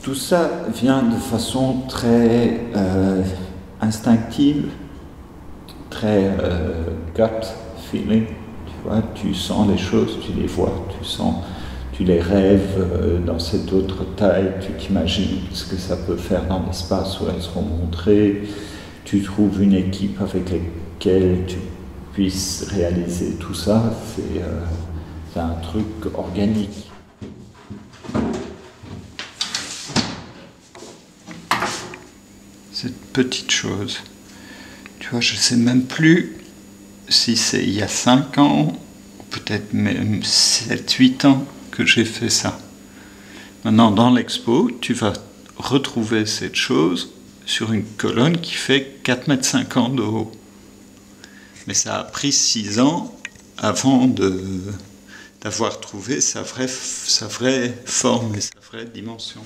Tout ça vient de façon très instinctive, très gut feeling. Tu vois, tu sens les choses, tu les vois, tu les rêves dans cette autre taille, tu t'imagines ce que ça peut faire dans l'espace où elles seront montrées. Tu trouves une équipe avec laquelle tu puisses réaliser tout ça. C'est un truc organique. Cette petite chose, tu vois, je ne sais même plus si c'est il y a 5 ans, ou peut-être même 7-8 ans que j'ai fait ça. Maintenant, dans l'expo, tu vas retrouver cette chose sur une colonne qui fait 4,50 m de haut. Mais ça a pris 6 ans avant d'avoir trouvé sa vraie forme et sa vraie dimension.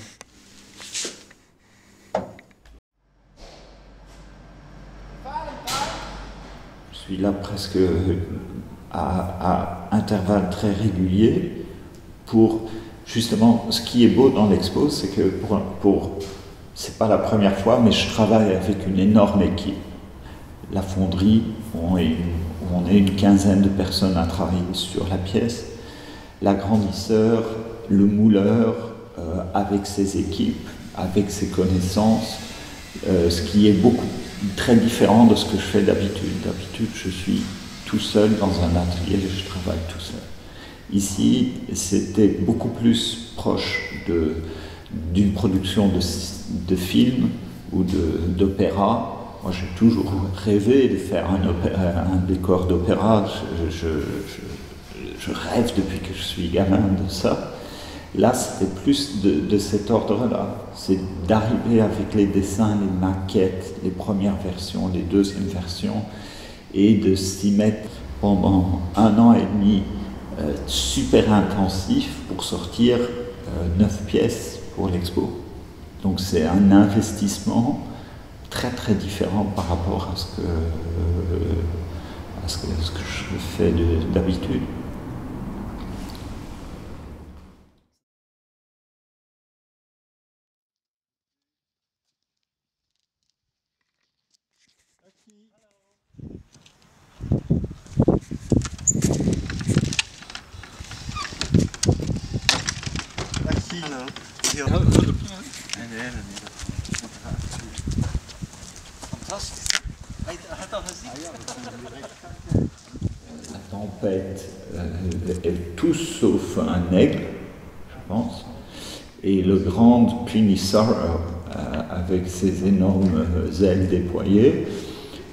Je suis là presque à intervalles très réguliers pour justement, ce qui est beau dans l'expo, c'est que c'est pas la première fois, mais je travaille avec une énorme équipe. La fonderie, on est une quinzaine de personnes à travailler sur la pièce. L'agrandisseur, le mouleur, avec ses équipes, avec ses connaissances, ce qui est très différent de ce que je fais d'habitude. D'habitude, je suis tout seul dans un atelier et je travaille tout seul. Ici, c'était beaucoup plus proche d'une production de film ou d'opéra. Moi, j'ai toujours rêvé de faire un décor d'opéra. Je rêve depuis que je suis gamin de ça. Là, c'était plus de cet ordre-là. C'est d'arriver avec les dessins, les maquettes, les premières versions, les deuxièmes versions, et de s'y mettre pendant 1 an et demi super intensif pour sortir 9 pièces pour l'expo. Donc c'est un investissement très très différent par rapport à ce que je fais d'habitude. La tempête est tout sauf un aigle, je pense, et le grand Pliny Sorrow, avec ses énormes ailes déployées,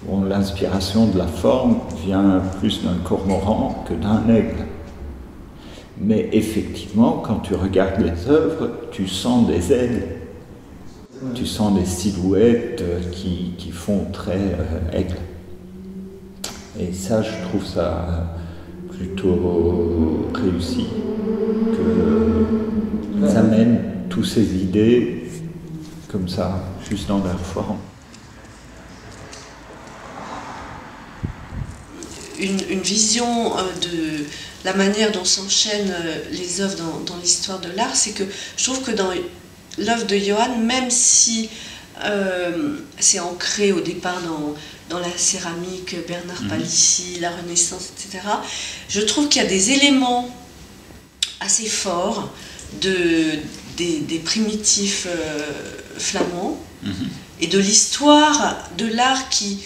bon, l'inspiration de la forme vient plus d'un cormoran que d'un aigle. Mais effectivement, quand tu regardes les œuvres, tu sens des ailes, tu sens des silhouettes qui font très aigle. Et ça, je trouve ça plutôt réussi, que ça mène toutes ces idées comme ça, juste dans leur forme. Une vision de la manière dont s'enchaînent les œuvres dans l'histoire de l'art, c'est que je trouve que dans l'œuvre de Johann, même si c'est ancré au départ dans la céramique, Bernard Palissy, la Renaissance, etc., je trouve qu'il y a des éléments assez forts des primitifs flamands et de l'histoire de l'art qui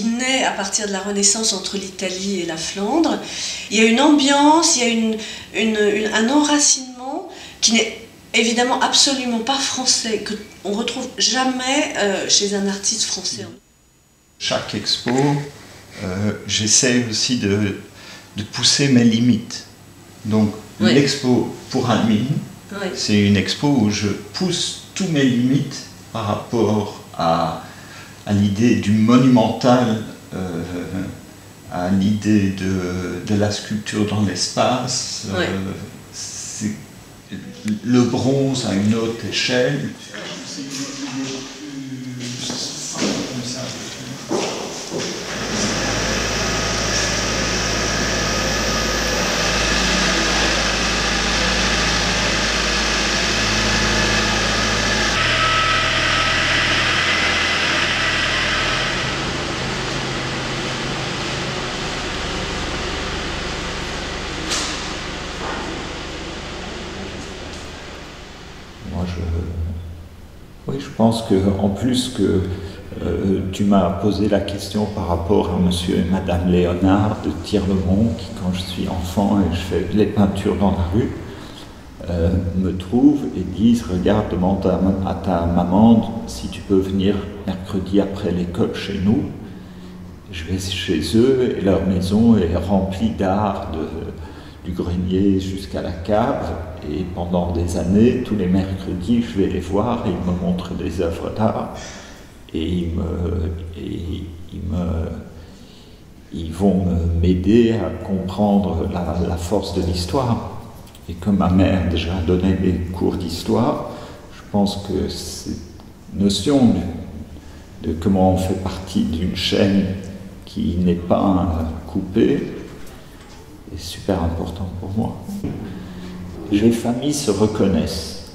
naît à partir de la Renaissance entre l'Italie et la Flandre. Il y a une ambiance, il y a un enracinement qui n'est évidemment absolument pas français, qu'on ne retrouve jamais chez un artiste français. Chaque expo, j'essaie aussi de pousser mes limites. Donc Oui. l'expo pour Almine, Oui. c'est une expo où je pousse tous mes limites par rapport à l'idée du monumental, à l'idée de la sculpture dans l'espace. Oui. Le bronze à une autre échelle. oui, je pense qu'en plus que tu m'as posé la question par rapport à monsieur et madame Léonard de Tirlemont, qui quand je suis enfant et je fais les peintures dans la rue, me trouvent et disent « Regarde, demande à ta maman si tu peux venir mercredi après l'école chez nous ». Je vais chez eux et leur maison est remplie d'art, du grenier jusqu'à la cave. Et pendant des années, tous les mercredis, je vais les voir et ils me montrent des œuvres d'art. Et ils vont m'aider à comprendre la force de l'histoire. Et comme ma mère déjà donné des cours d'histoire, je pense que cette notion de comment on fait partie d'une chaîne qui n'est pas coupée est super important pour moi. Les familles se reconnaissent,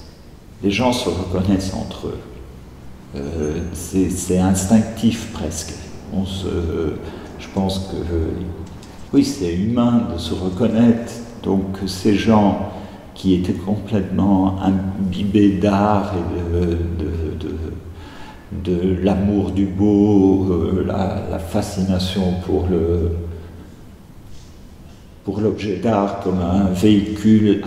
les gens se reconnaissent entre eux. C'est instinctif presque. Je pense que oui, c'est humain de se reconnaître. Donc ces gens qui étaient complètement imbibés d'art et de l'amour du beau, la fascination pour l'objet d'art comme un véhicule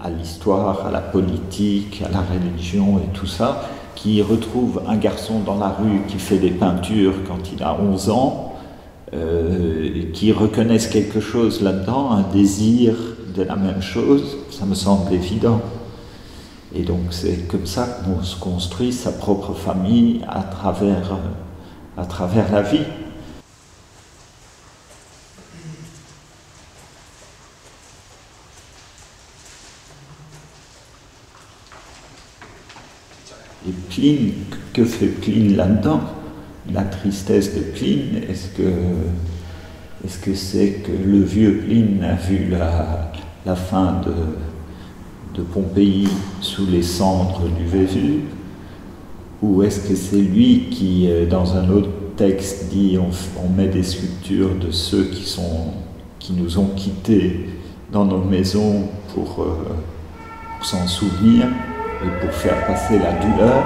à l'histoire, à la politique, à la religion et tout ça, qui retrouve un garçon dans la rue qui fait des peintures quand il a 11 ans, qui reconnaissent quelque chose là-dedans, un désir de la même chose, ça me semble évident. Et donc c'est comme ça qu'on se construit sa propre famille à travers la vie. Et Pline, que fait Pline là-dedans? La tristesse de Pline, est-ce que c'est que le vieux Pline a vu la fin de Pompéi sous les cendres du Vésuve? Ou est-ce que c'est lui qui, dans un autre texte, dit on met des sculptures de ceux qui nous ont quittés dans nos maisons pour s'en souvenir et pour faire passer la douleur?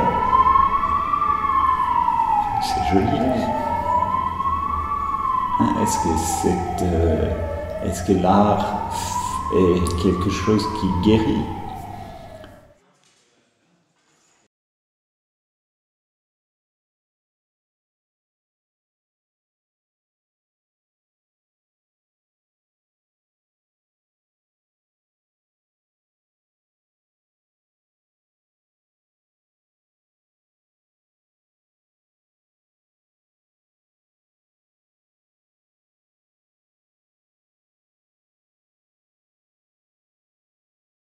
C'est joli. Est-ce que l'art est quelque chose qui guérit?